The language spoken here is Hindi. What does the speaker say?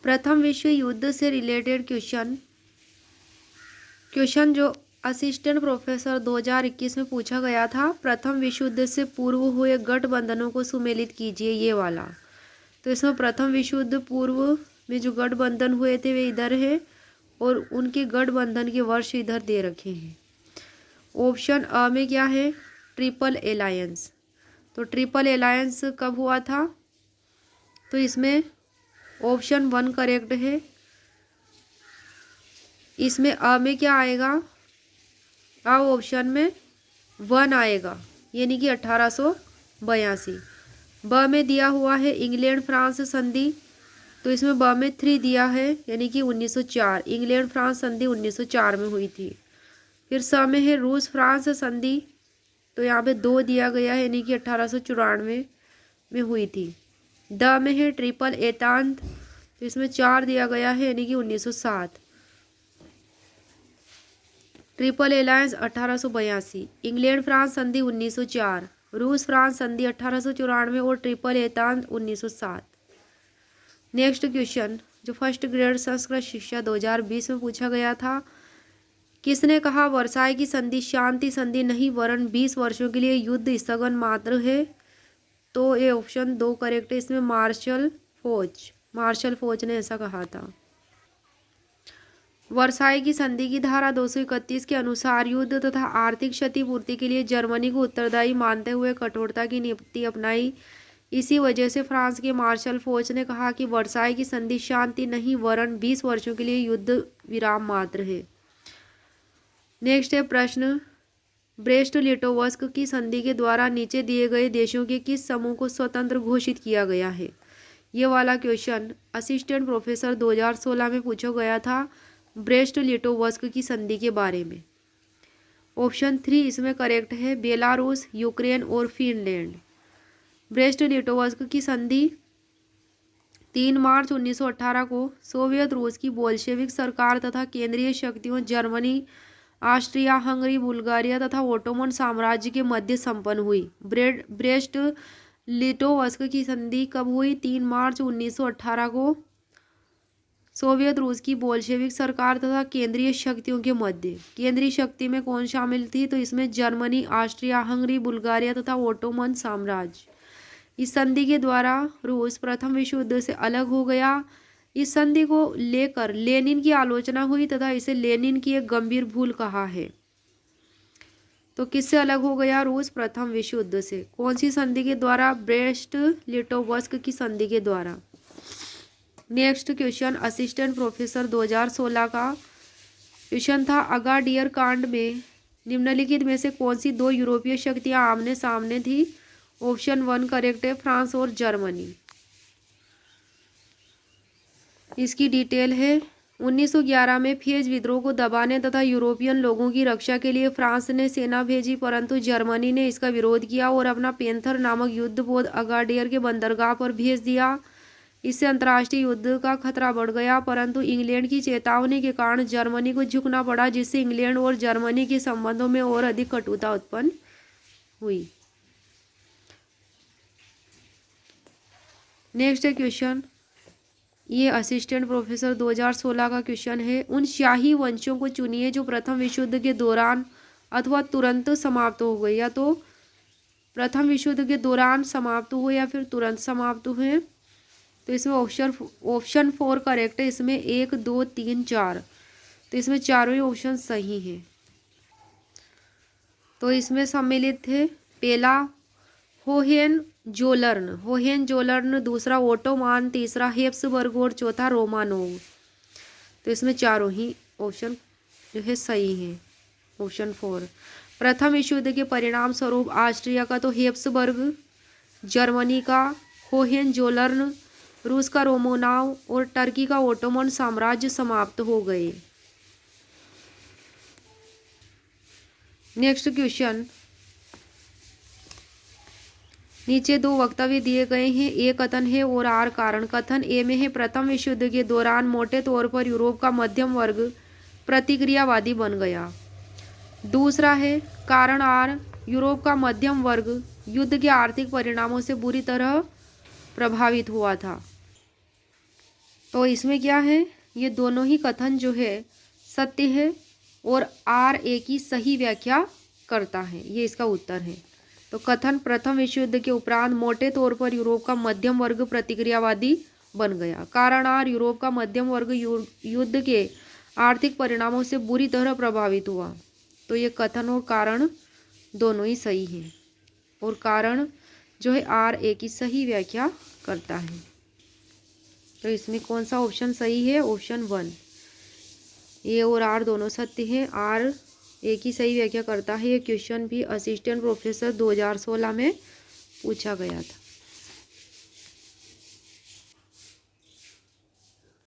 प्रथम विश्व युद्ध से रिलेटेड क्वेश्चन जो असिस्टेंट प्रोफेसर 2021 में पूछा गया था। प्रथम विश्व युद्ध से पूर्व हुए गठबंधनों को सुमेलित कीजिए, ये वाला। तो इसमें प्रथम विश्व युद्ध पूर्व में जो गठबंधन हुए थे वे इधर है और उनके गठबंधन के वर्ष इधर दे रखे हैं। ऑप्शन अ में क्या है? Triple alliance. तो ट्रिपल एलायंस कब हुआ था? तो इसमें ऑप्शन 1 करेक्ट है। इसमें अ में क्या आएगा? अ ऑप्शन में 1 आएगा, यानी कि 1882। ब में दिया हुआ है इंग्लैंड फ्रांस संधि, तो इसमें ब में 3 दिया है, यानी कि 1904। इंग्लैंड फ्रांस संधि 1904 में हुई थी। फिर स में है रूस फ्रांस संधि, तो यहाँ पे 2 दिया गया है, यानी कि 1894 में हुई थी। द में है ट्रिपल एतांत, तो इसमें 4 दिया गया है, यानी कि 1907। ट्रिपल एलायंस 1882, इंग्लैंड फ्रांस संधि 1904, रूस फ्रांस संधि 1894 और ट्रिपल एतांत 1907। नेक्स्ट क्वेश्चन जो फर्स्ट ग्रेड संस्कृत शिक्षा 2020 में पूछा गया था। किसने कहा वर्साई की संधि शांति संधि नहीं वरन 20 वर्षों के लिए युद्ध स्थगन मात्र है? तो ये ऑप्शन 2 करेक्ट है। इसमें मार्शल फोच ने ऐसा कहा था। वर्साई की संधि की धारा 231 के अनुसार युद्ध तथा आर्थिक क्षतिपूर्ति के लिए जर्मनी को उत्तरदायी मानते हुए कठोरता की नीति अपनाई। इसी वजह से फ्रांस के मार्शल फोच ने कहा कि वर्साई की संधि शांति नहीं वरन 20 वर्षों के लिए युद्ध विराम मात्र है। नेक्स्ट है प्रश्न, ब्रेस्ट लिटोवस्क की संधि के द्वारा नीचे दिए गए देशों के किस समूह को स्वतंत्र घोषित किया गया है? ये वाला क्वेश्चन असिस्टेंट प्रोफेसर 2016 में पूछा गया था ब्रेस्ट लिटोवस्क की संधि के बारे में। ऑप्शन 3 इसमें करेक्ट है, बेलारूस, यूक्रेन और फिनलैंड। ब्रेस्ट लिटोवस्क की संधि 3 मार्च 1918 को सोवियत रूस की बोल्शेविक सरकार तथा केंद्रीय शक्तियों जर्मनी, ऑस्ट्रिया हंगरी, बुल्गारिया तथा ओटोमन साम्राज्य के मध्य संपन्न हुई। ब्रेस्ट लिटोवस्क की संधि कब हुई? 3 मार्च 1918 को सोवियत रूस की बोल्शेविक सरकार तथा केंद्रीय शक्तियों के मध्य। केंद्रीय शक्ति में कौन शामिल थी? तो इसमें जर्मनी, ऑस्ट्रिया हंगरी, बुल्गारिया तथा ओटोमन साम्राज्य। इस संधि के द्वारा रूस प्रथम विश्व युद्ध से अलग हो गया। इस संधि को लेकर लेनिन की आलोचना हुई तथा इसे लेनिन की एक गंभीर भूल कहा है। तो किससे अलग हो गया रूस? प्रथम विश्व युद्ध से। कौन सी संधि के द्वारा? ब्रेस्ट लिटोवस्क की संधि के द्वारा। नेक्स्ट क्वेश्चन असिस्टेंट प्रोफेसर 2016 का क्वेश्चन था अगाडियर कांड में निम्नलिखित में से कौन सी 2 यूरोपीय शक्तियां आमने सामने थी? ऑप्शन 1 करेक्ट है, फ्रांस और जर्मनी। इसकी डिटेल है 1911 में फेज विद्रोह को दबाने तथा यूरोपियन लोगों की रक्षा के लिए फ्रांस ने सेना भेजी, परंतु जर्मनी ने इसका विरोध किया और अपना पेंथर नामक युद्धपोत अगाडियर के बंदरगाह पर भेज दिया। इससे अंतर्राष्ट्रीय युद्ध का खतरा बढ़ गया, परंतु इंग्लैंड की चेतावनी के कारण जर्मनी को झुकना पड़ा, जिससे इंग्लैंड और जर्मनी के संबंधों में और अधिक कटुता उत्पन्न हुई। नेक्स्ट क्वेश्चन ये असिस्टेंट प्रोफेसर 2016 का क्वेश्चन है उन शाही वंशों को चुनिए जो प्रथम विश्व युद्ध के दौरान अथवा तुरंत समाप्त हो गए, या तो प्रथम विश्व युद्ध के दौरान समाप्त हुए या फिर तुरंत समाप्त हुए। तो इसमें ऑप्शन 4 करेक्ट है। इसमें 1, 2, 3, 4, तो इसमें चारों ही ऑप्शन सही हैं। तो इसमें सम्मिलित थे पहला होहेन-जोलर्न, दूसरा ओटोमान, तीसरा हेप्सबर्ग और चौथा रोमानोव। तो इसमें चारों ही ऑप्शन जो है सही है। ऑप्शन 4 प्रथम विश्व युद्ध के परिणाम स्वरूप ऑस्ट्रिया का तो हेप्सबर्ग, जर्मनी का होहेन-जोलर्न, रूस का रोमानोव और टर्की का ओटोमन साम्राज्य समाप्त हो गए। नेक्स्ट क्वेश्चन नीचे 2 वक्तव्य दिए गए हैं, ए कथन है और आर कारण। कथन ए में है प्रथम विश्व युद्ध के दौरान मोटे तौर पर यूरोप का मध्यम वर्ग प्रतिक्रियावादी बन गया। दूसरा है कारण आर, यूरोप का मध्यम वर्ग युद्ध के आर्थिक परिणामों से बुरी तरह प्रभावित हुआ था। तो इसमें क्या है, ये दोनों ही कथन जो है सत्य है और आर ए की सही व्याख्या करता है, ये इसका उत्तर है। तो कथन प्रथम विश्व युद्ध के उपरांत मोटे तौर पर यूरोप का मध्यम वर्ग प्रतिक्रियावादी बन गया। कारण आर, यूरोप का मध्यम वर्ग युद्ध के आर्थिक परिणामों से बुरी तरह प्रभावित हुआ। तो ये कथन और कारण दोनों ही सही हैं और कारण जो है आर ए की सही व्याख्या करता है। तो इसमें कौन सा ऑप्शन सही है? ऑप्शन 1। ए और आर दोनों सत्य हैं, आर ए की सही व्याख्या करता है। ये क्वेश्चन भी असिस्टेंट प्रोफेसर 2016 में पूछा गया था।